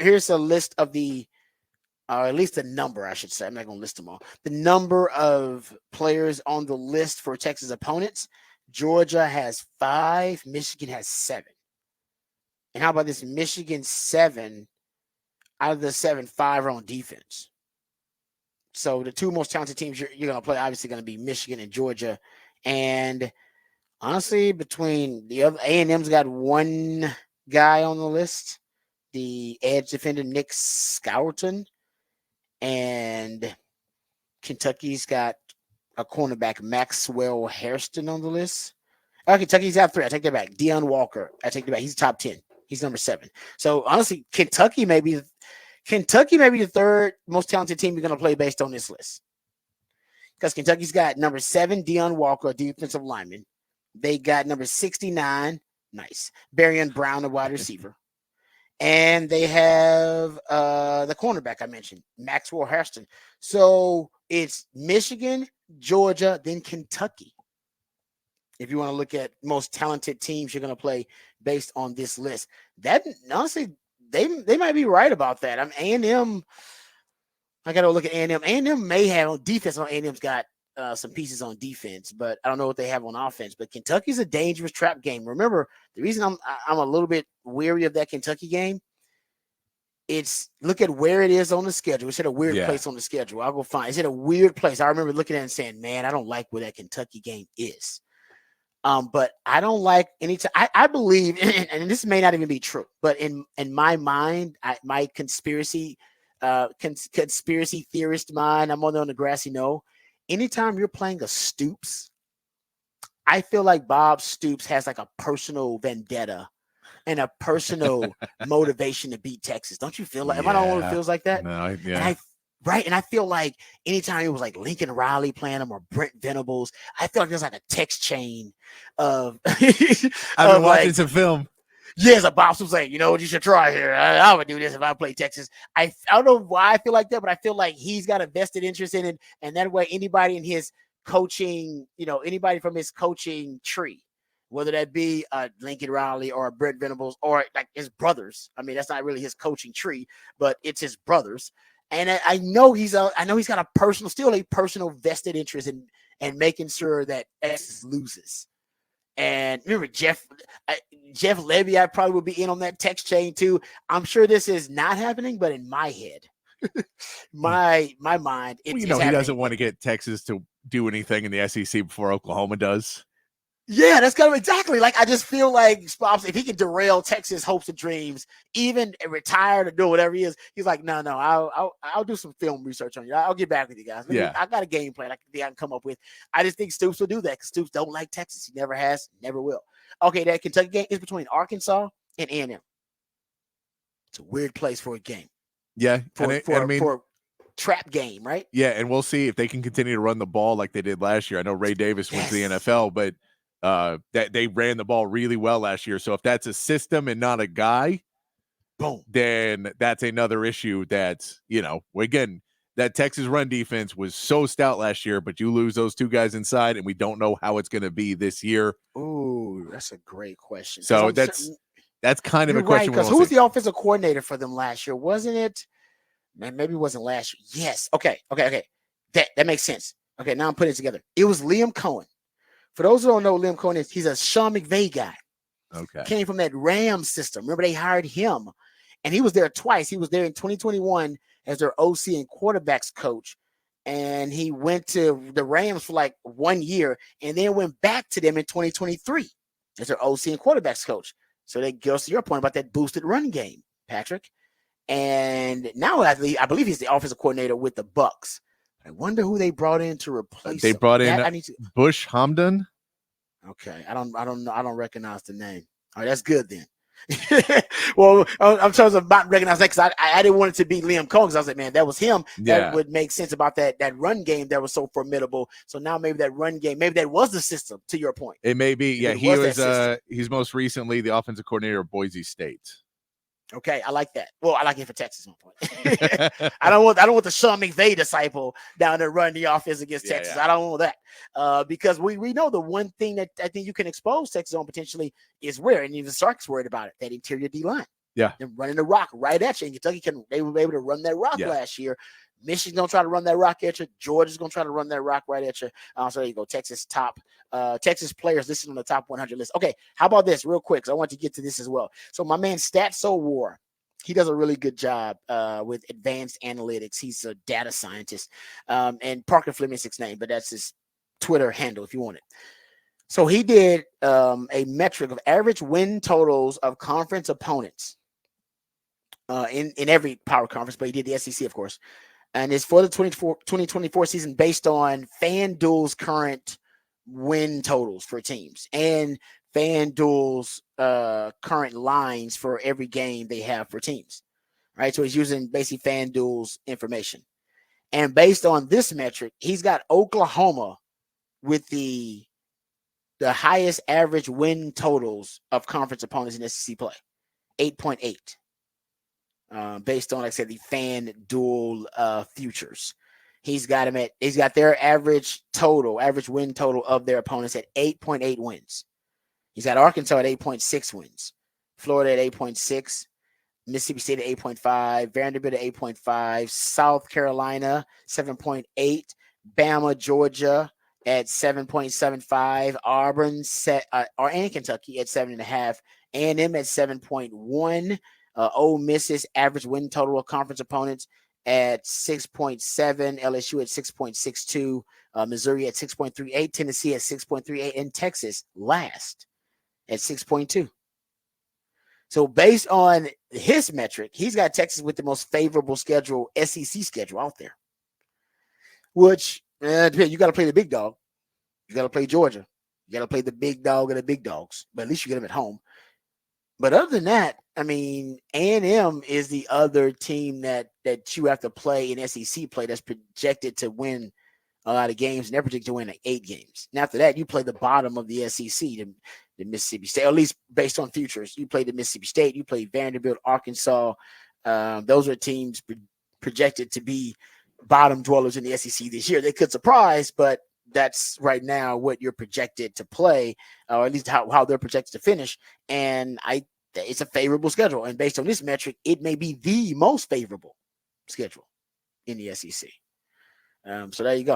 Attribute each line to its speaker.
Speaker 1: Here's a list of the, or at least the number, I should say. I'm not going to list them all. The number of players on the list for Texas opponents. Georgia has 5. Michigan has 7. And how about this? Michigan 7 out of the 7, 5 are on defense. So the two most talented teams you're going to play obviously going to be Michigan and Georgia. And honestly, between the other, A&M's got one guy on the list, the edge defender Nick Scourton, and Kentucky's got a cornerback Maxwell Hairston on the list. Oh, Kentucky's got 3. I take that back. Deion Walker. I take that back. He's top 10. He's number 7. So honestly, Kentucky may be the third most talented team you're going to play based on this list. Because Kentucky's got number 7, Deion Walker, defensive lineman. They got number 69, nice, Barion Brown, a wide receiver. And they have the cornerback I mentioned, Maxwell Hairston. So it's Michigan, Georgia, then Kentucky. If you want to look at most talented teams you're going to play based on this list. That, honestly, they might be right about that. I'm A&M. I got to look at A&M. A&M may have on defense. A&M's got some pieces on defense, but I don't know what they have on offense. But Kentucky's a dangerous trap game. Remember, the reason I'm a little bit weary of that Kentucky game, it's look at where it is on the schedule. It's at a weird place on the schedule. I'll go find. It's at a weird place. I remember looking at it and saying, man, I don't like where that Kentucky game is. But I don't like any time. I believe, and this may not even be true, but in my mind, my conspiracy theorist mind, I'm on the grassy knoll. Anytime you're playing a Stoops, I feel like Bob Stoops has like a personal vendetta and a personal motivation to beat Texas. Don't you feel like? Am I the only one who feels like that?
Speaker 2: No,
Speaker 1: And I feel like anytime it was like Lincoln Riley playing them or Brent Venables, I feel like there's like a text chain of.
Speaker 2: I've been watching some film.
Speaker 1: Yes, a Bob was saying, you know what, you should try here. I would do this if I played Texas. I don't know why I feel like that, but I feel like he's got a vested interest in it. And that way, anybody in his coaching, anybody from his coaching tree, whether that be Lincoln Riley or Brent Venables or like his brothers. I mean, that's not really his coaching tree, but it's his brothers. And I know he's got a personal vested interest in making sure that Texas loses. And remember, Jeff Levy, I probably would be in on that text chain too. I'm sure this is not happening, but in my head, my mind, it's
Speaker 2: he doesn't want to get Texas to do anything in the SEC before Oklahoma does.
Speaker 1: Yeah, that's kind of exactly. Like, I just feel like if he can derail Texas hopes and dreams, even retired or do whatever he is, he's like, no, I'll do some film research on you. I'll get back with you guys. I got a game plan I can come up with. I just think Stoops will do that because Stoops don't like Texas. He never has, never will. Okay, that Kentucky game is between Arkansas and A&M. It's a weird place for a game.
Speaker 2: Yeah,
Speaker 1: for trap game, right?
Speaker 2: Yeah, and we'll see if they can continue to run the ball like they did last year. I know Ray Davis went to the NFL, but that they ran the ball really well last year. So if that's a system and not a guy,
Speaker 1: boom,
Speaker 2: then that's another issue. That's, again, that Texas run defense was so stout last year, but you lose those two guys inside, and we don't know how it's going to be this year.
Speaker 1: Ooh, that's a great question.
Speaker 2: So that's kind of a question.
Speaker 1: Because who was the offensive coordinator for them last year? Wasn't it? Man, maybe it wasn't last year. Yes. Okay. That makes sense. Okay, now I'm putting it together. It was Liam Cohen. For those who don't know, Liam Cohen he's a Sean McVay guy.
Speaker 2: Okay.
Speaker 1: Came from that Rams system. Remember, they hired him, and he was there twice. He was there in 2021 as their OC and quarterbacks coach, and he went to the Rams for like 1 year, and then went back to them in 2023 as their OC and quarterbacks coach. So that goes to your point about that boosted run game, Patrick. And now I believe he's the offensive coordinator with the Bucks. I wonder who they brought in to replace him.
Speaker 2: They brought in Bush Hamdan.
Speaker 1: Okay, I don't know. I don't recognize the name. All right, that's good then. Well, I'm trying to not recognize that because I didn't want it to be Liam Cohen because I was like, man, that was him.
Speaker 2: Yeah.
Speaker 1: That would make sense about that run game that was so formidable. So now maybe that run game, maybe that was the system. To your point,
Speaker 2: it may be. Yeah, he's most recently the offensive coordinator of Boise State.
Speaker 1: Okay, I like that. Well, I like it for Texas. One point. I don't want the Sean McVay disciple down there running the offense against Texas. Yeah. I don't want that because we know the one thing that I think you can expose Texas on potentially is where, and even Sark's worried about it, that interior D line.
Speaker 2: Yeah.
Speaker 1: They're running the rock right at you. And they were able to run that rock
Speaker 2: Yeah.
Speaker 1: last year. Michigan's gonna try to run that rock at you. Georgia's gonna try to run that rock right at you. So there you go. Texas players listed on the top 100 list. Okay, how about this real quick? So I want to get to this as well. So my man Statso War, he does a really good job with advanced analytics. He's a data scientist. And Parker Fleming's his name, but that's his Twitter handle if you want it. So he did a metric of average win totals of conference opponents in every power conference, but he did the SEC, of course. And it's for the 2024 season based on FanDuel's current win totals for teams and FanDuel's current lines for every game they have for teams. Right. So he's using basically FanDuel's information. And based on this metric, he's got Oklahoma with the highest average win totals of conference opponents in SEC play, 8.8. Based on, like I said, the FanDuel futures. He's got their average win total of their opponents at 8.8 wins. He's got Arkansas at 8.6 wins, Florida at 8.6, Mississippi State at 8.5, Vanderbilt at 8.5, South Carolina 7.8, Bama, Georgia at 7.75, Auburn and Kentucky at 7.5, A&M at 7.1. Ole Miss's average win total of conference opponents at 6.7, LSU at 6.62, Missouri at 6.38, Tennessee at 6.38, and Texas last at 6.2. So based on his metric, he's got Texas with the most favorable SEC schedule out there. Which, you got to play the big dog. You got to play Georgia. You got to play the big dog of the big dogs. But at least you get them at home. But other than that, I mean, A&M is the other team that you have to play in SEC play that's projected to win a lot of games, and they're projected to win like 8 games. And after that, you play the bottom of the SEC, the Mississippi State, or at least based on futures. You play the Mississippi State, you play Vanderbilt, Arkansas. Those are teams projected to be bottom dwellers in the SEC this year. They could surprise, but that's right now what you're projected to play, or at least how they're projected to finish. And it's a favorable schedule. And based on this metric, it may be the most favorable schedule in the SEC. So there you go.